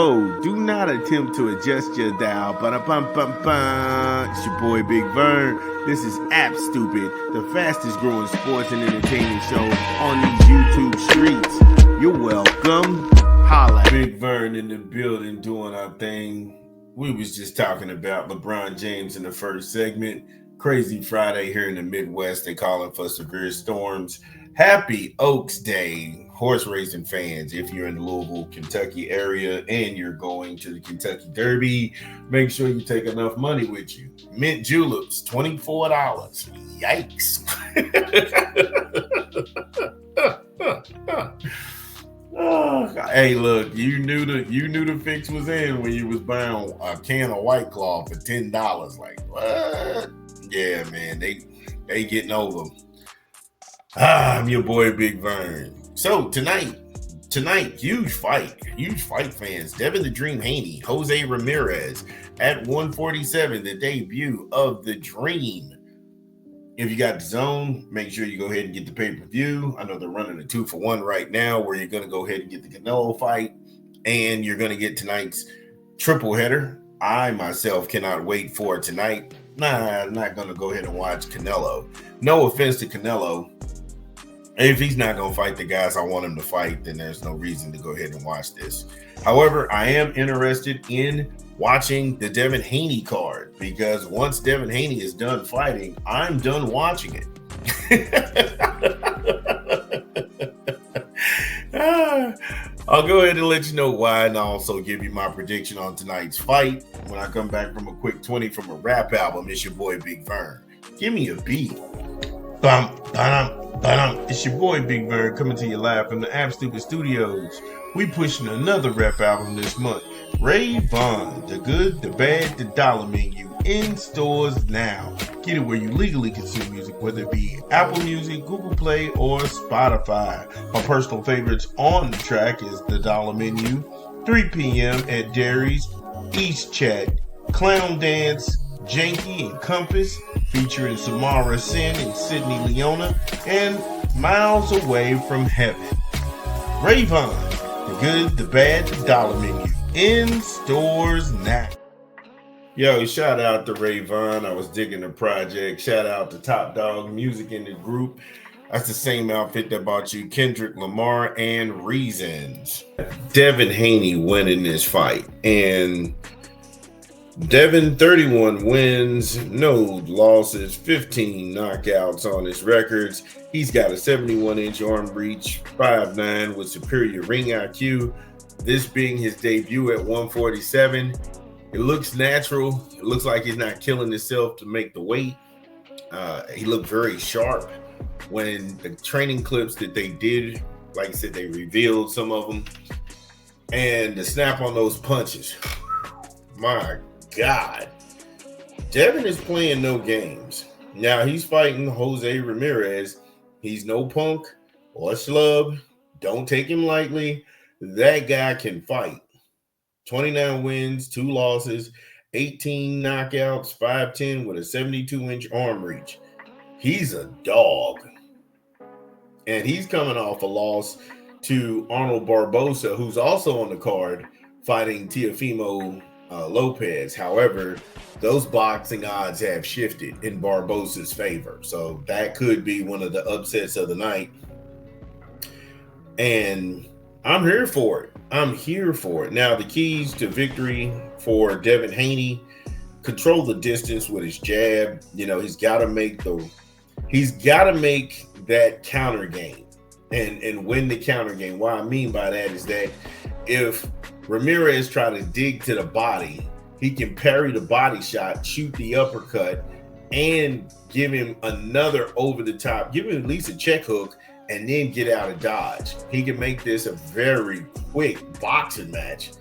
Yo, do not attempt to adjust your dial. Ba-da-bum-bum-bum. It's your boy Big Vern. This is App Stupid, the fastest growing sports and entertainment show on these YouTube streets. You're welcome. Holla. Big Vern in the building doing our thing. We was just talking about LeBron James in the first segment. Crazy Friday here in the Midwest. They calling for severe storms. Happy Oaks Day, horse racing fans. If you're in the Louisville, Kentucky area and you're going to the Kentucky Derby, make sure you take enough money with you. Mint juleps, $24. Yikes. Oh, hey, look, you knew the fix was in when you was buying a can of White Claw for $10. Like, what? Yeah, man, they getting over. I'm your boy Big Vern. So tonight, huge fight fans. Devin the Dream Haney, Jose Ramirez at 147, the debut of the Dream. If you got DZAN, make sure you go ahead and get the pay-per-view. I know they're running a 2-for-1 right now where you're going to go ahead and get the Canelo fight and you're going to get tonight's triple header. I myself cannot wait for tonight. I'm not going to go ahead and watch Canelo. No offense to Canelo. If he's not going to fight the guys I want him to fight, then there's no reason to go ahead and watch this. However, I am interested in watching the Devin Haney card because once Devin Haney is done fighting, I'm done watching it. I'll go ahead and let you know why, and I'll also give you my prediction on tonight's fight when I come back from a quick 20 from a rap album. It's your boy Big Vern. Give me a beat. It's your boy Big Vern coming to you live from the App Stupid Studios. We pushing another rap album this month. Ray Vaughn, The Good, The Bad, The Dollar Menu, in stores now. Get it where you legally consume music, whether it be Apple Music, Google Play, or Spotify. My personal favorites on the track is The Dollar Menu, 3 p.m. at Derry's, East Chat, Clown Dance, Janky and Compass, featuring Samara Sin and Sydney Leona, and Miles Away from Heaven. Ray Vaughn, The Good, The Bad, The Dollar Menu, in stores now. Yo, shout out to Ray Vaughn. I was digging the project. Shout out to Top Dog Music in the group. That's the same outfit that bought you Kendrick Lamar and Reasons. Devin Haney winning this fight. And Devin, 31 wins, no losses, 15 knockouts on his records. He's got a 71-inch arm reach, 5'9", with superior ring IQ. This being his debut at 147. It looks natural. It looks like he's not killing himself to make the weight. He looked very sharp when the training clips that they did, like I said, they revealed some of them. And the snap on those punches. My God. Devin is playing no games. Now he's fighting Jose Ramirez. He's no punk or schlub. Don't take him lightly. That guy can fight. 29 wins, 2 losses, 18 knockouts, 5'10" with a 72-inch arm reach. He's a dog. And he's coming off a loss to Arnold Barboza, who's also on the card, fighting Teofimo Lopez. However, those boxing odds have shifted in Barboza's favor. So that could be one of the upsets of the night. And I'm here for it. Now, the keys to victory for Devin Haney: control the distance with his jab. You know, he's got to make that counter game and win the counter game. What I mean by that is that if Ramirez try to dig to the body, he can parry the body shot, shoot the uppercut, and give him another over the top, give him at least a check hook, and then get out of dodge. He can make this a very quick boxing match.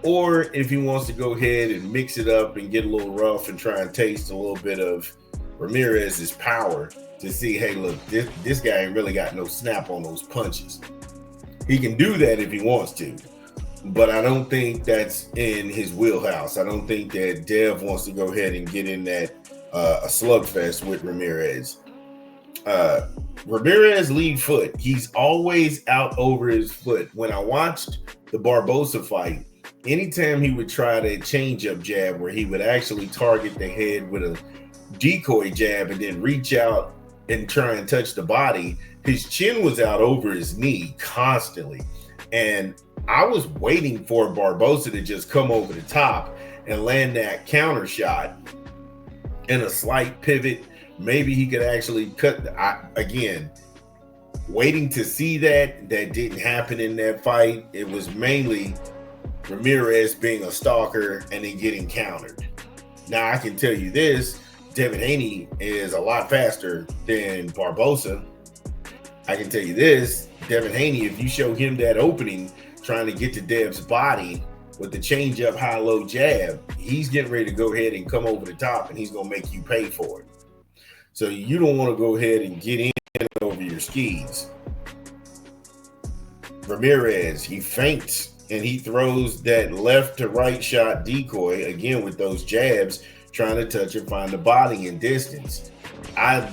Or if he wants to go ahead and mix it up and get a little rough and try and taste a little bit of Ramirez's power to see, hey, look, this guy ain't really got no snap on those punches. He can do that if he wants to, but I don't think that's in his wheelhouse. I don't think that Dev wants to go ahead and get in that a slugfest with Ramirez. Ramirez lead foot. He's always out over his foot. When I watched the Barboza fight, anytime he would try that change-up jab where he would actually target the head with a decoy jab and then reach out and try and touch the body, his chin was out over his knee constantly. And I was waiting for Barbosa to just come over the top and land that counter shot in a slight pivot. Maybe he could actually cut again, waiting to see that didn't happen in that fight. It was mainly Ramirez being a stalker and then getting countered. Now I can tell you this, Devin Haney is a lot faster than Barbosa. I can tell you this, Devin Haney, if you show him that opening trying to get to Dev's body with the change up high-low jab, he's getting ready to go ahead and come over the top, and he's going to make you pay for it. So you don't want to go ahead and get in over your skis. Ramirez, he feints and he throws that left to right shot decoy again with those jabs, trying to touch and find the body in distance. I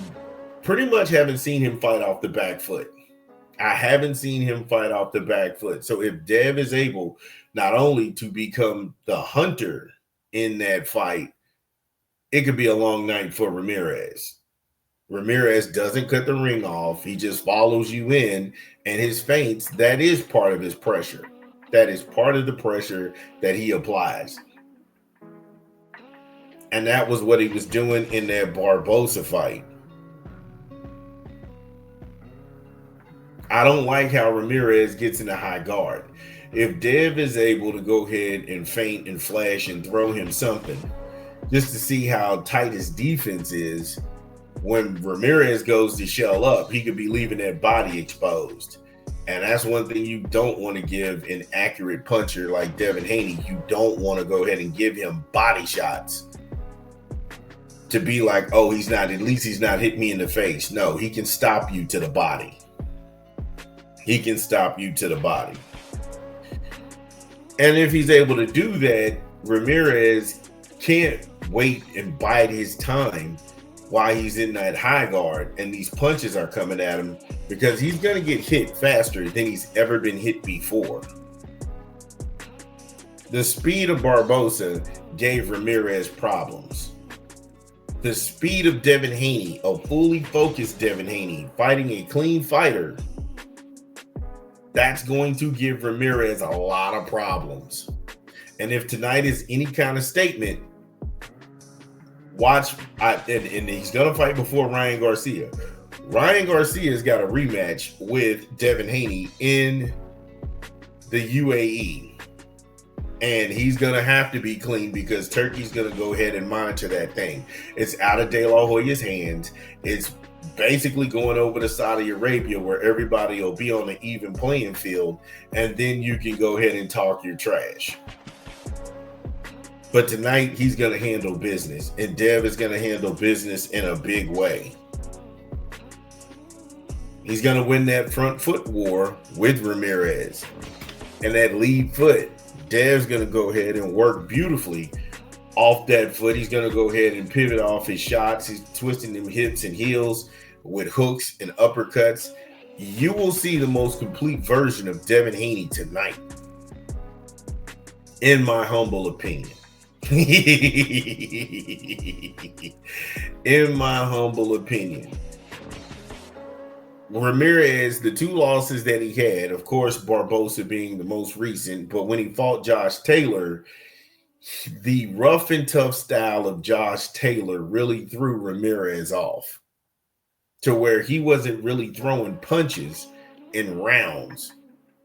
pretty much haven't seen him fight off the back foot. I haven't seen him fight off the back foot. So if Dev is able not only to become the hunter in that fight, it could be a long night for Ramirez. Ramirez doesn't cut the ring off. He just follows you in, and his feints, that is part of his pressure. That is part of the pressure that he applies. And that was what he was doing in that Barbosa fight. I don't like how Ramirez gets in the high guard. If Dev is able to go ahead and feint and flash and throw him something, just to see how tight his defense is, when Ramirez goes to shell up, he could be leaving that body exposed. And that's one thing you don't want to give an accurate puncher like Devin Haney. You don't want to go ahead and give him body shots to be like, oh, at least he's not hitting me in the face. No, he can stop you to the body. He can stop you to the body. And if he's able to do that, Ramirez can't wait and bide his time while he's in that high guard and these punches are coming at him, because he's going to get hit faster than he's ever been hit before. The speed of Barbosa gave Ramirez problems. The speed of Devin Haney, a fully focused Devin Haney, fighting a clean fighter, that's going to give Ramirez a lot of problems. And if tonight is any kind of statement, and he's going to fight before Ryan Garcia. Ryan Garcia's got a rematch with Devin Haney in the UAE. And he's going to have to be clean because Turkey's going to go ahead and monitor that thing. It's out of De La Hoya's hands. It's basically going over to Saudi Arabia where everybody will be on an even playing field. And then you can go ahead and talk your trash. But tonight, he's going to handle business, and Dev is going to handle business in a big way. He's going to win that front foot war with Ramirez. And that lead foot, Dev's going to go ahead and work beautifully off that foot. He's going to go ahead and pivot off his shots. He's twisting them hips and heels with hooks and uppercuts. You will see the most complete version of Devin Haney tonight, in my humble opinion. In my humble opinion, Ramirez, the two losses that he had, of course, Barbosa being the most recent, but when he fought Josh Taylor, the rough and tough style of Josh Taylor really threw Ramirez off to where he wasn't really throwing punches in rounds.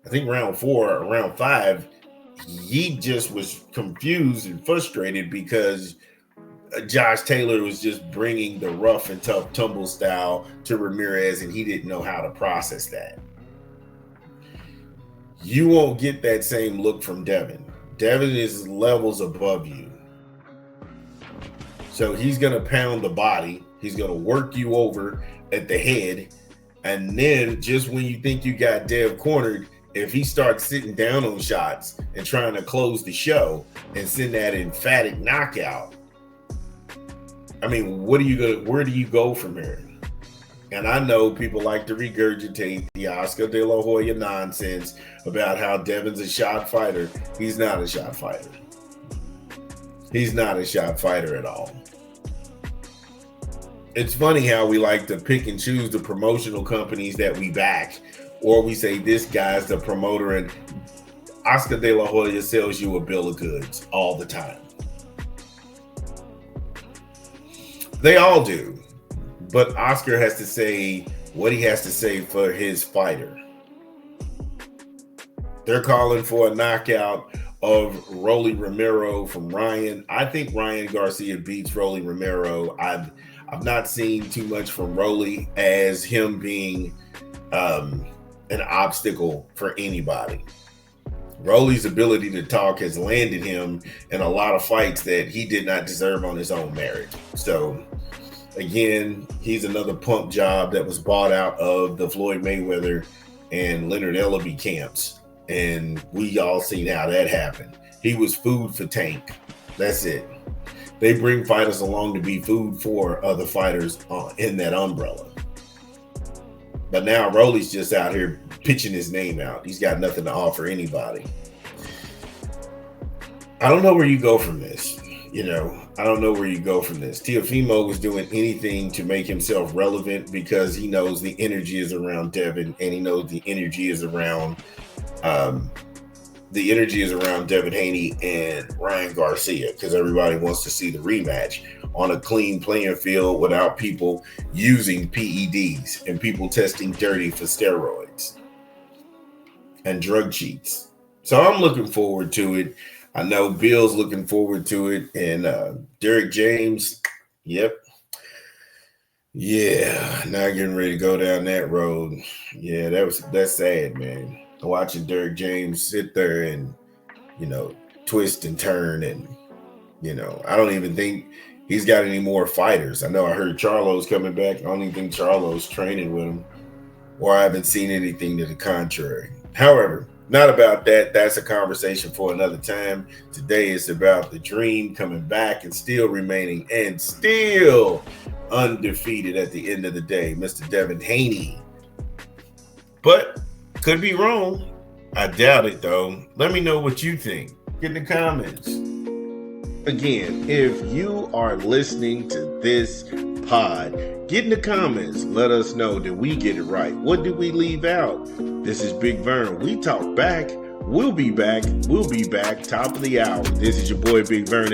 I think round 4 or round 5, he just was confused and frustrated because Josh Taylor was just bringing the rough and tough tumble style to Ramirez, and he didn't know how to process that. You won't get that same look from Devin. Devin is levels above you. So he's going to pound the body. He's going to work you over at the head. And then just when you think you got Dev cornered, if he starts sitting down on shots and trying to close the show and send that emphatic knockout, I mean, where do you go from here? And I know people like to regurgitate the Oscar De La Hoya nonsense about how Devin's a shot fighter. He's not a shot fighter. He's not a shot fighter at all. It's funny how we like to pick and choose the promotional companies that we back, or we say this guy's the promoter, and Oscar De La Hoya sells you a bill of goods all the time. They all do. But Oscar has to say what he has to say for his fighter. They're calling for a knockout of Rolly Romero from Ryan. I think Ryan Garcia beats Rolly Romero. I've not seen too much from Rolly as him being an obstacle for anybody. Rolly's ability to talk has landed him in a lot of fights that he did not deserve on his own merit. So again, he's another pump job that was bought out of the Floyd Mayweather and Leonard Ellaby camps. And we all seen how that happened. He was food for Tank. That's it. They bring fighters along to be food for other fighters in that umbrella. But now Rolly's just out here pitching his name out. He's got nothing to offer anybody. I don't know where you go from this. I don't know where you go from this. Teofimo was doing anything to make himself relevant because he knows the energy is around Devin, and he knows the energy is around Devin Haney and Ryan Garcia, because everybody wants to see the rematch on a clean playing field without people using PEDs and people testing dirty for steroids and drug cheats. So I'm looking forward to it. I know Bill's looking forward to it, and Derek James, yep. Yeah, now getting ready to go down that road. Yeah, that's sad, man. Watching Derek James sit there and, twist and turn, and, I don't even think he's got any more fighters. I know I heard Charlo's coming back. I don't even think Charlo's training with him, or I haven't seen anything to the contrary. However, not about that. That's a conversation for another time. Today is about the Dream coming back and still remaining and still undefeated at the end of the day, Mr. Devin Haney. But could be wrong. I doubt it, though. Let me know what you think. Get in the comments. Again, if you are listening to this pod, get in the comments. Let us know that we get it right. What did we leave out? This is Big Vern. We talk back. We'll be back. Top of the hour. This is your boy Big Vern.